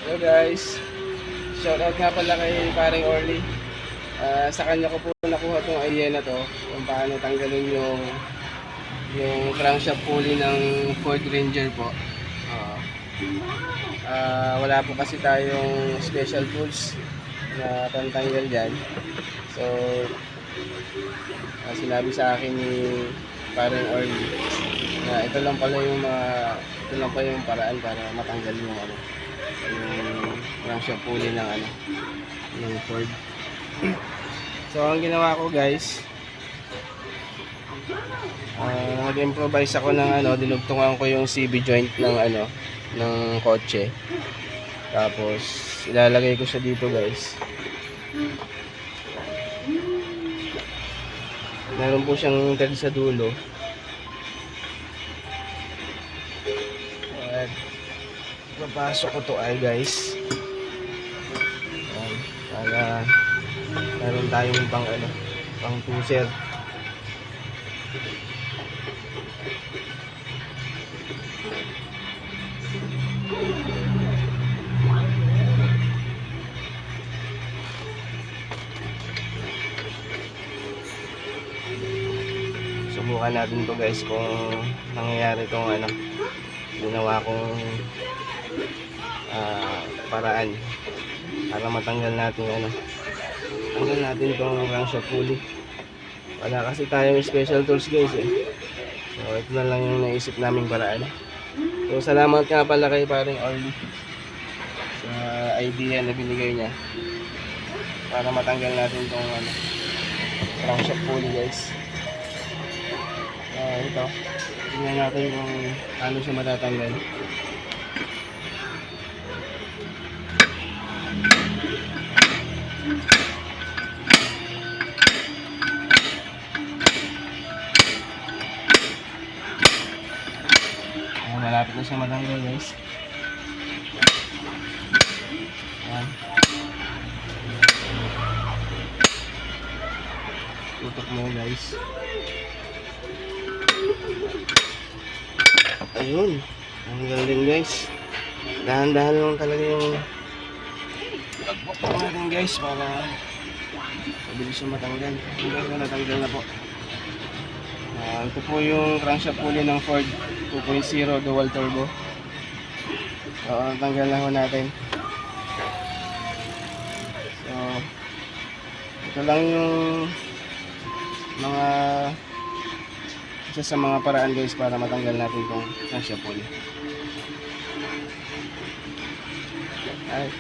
Hello guys, shoutout nga pala kay paring Orly. Sa kanya ko po nakuha tong idea na to kung paano tanggalin yung crankshaft pulley ng Ford Ranger po. Wala po kasi tayong special tools na pantanggal dyan. So sinabi sa akin ni paring Orly na ito lang pala yung paraan para matanggal yung crankshaft pulley ng Ford. So ang ginawa ko guys, nag-improvise ako ng dinugtungan ko yung CV joint ng kotse. Tapos ilalagay ko siya dito guys. Meron po siyang thread sa dulo. At papasok ko to guys. Para meron tayong pang tuser. Subukan natin to guys kung nangyayari tong ginawa kong paraan para matanggal natin tanggal natin tong crankshaft pulley. Wala kasi tayong special tools guys so ito na lang yung naisip naming paraan. So salamat nga pala kay paring Orly sa idea na binigay niya para matanggal natin tong crankshaft pulley guys. Ito tingnan natin kung ano siya matatanggal. Malapit na siya matanggal guys. Tutok mo guys. Ayun, ang galing guys. Dahan-dahan lang talaga yung pagbukbok natin guys para mabilis siya matanggal. Hanggang natanggal na po. Ito po yung crankshaft pulley ng Ford 2.0 dual turbo. So tanggal na ho natin. So ito lang yung isa sa mga paraan guys para matanggal natin itong crankshaft pulley. Alright,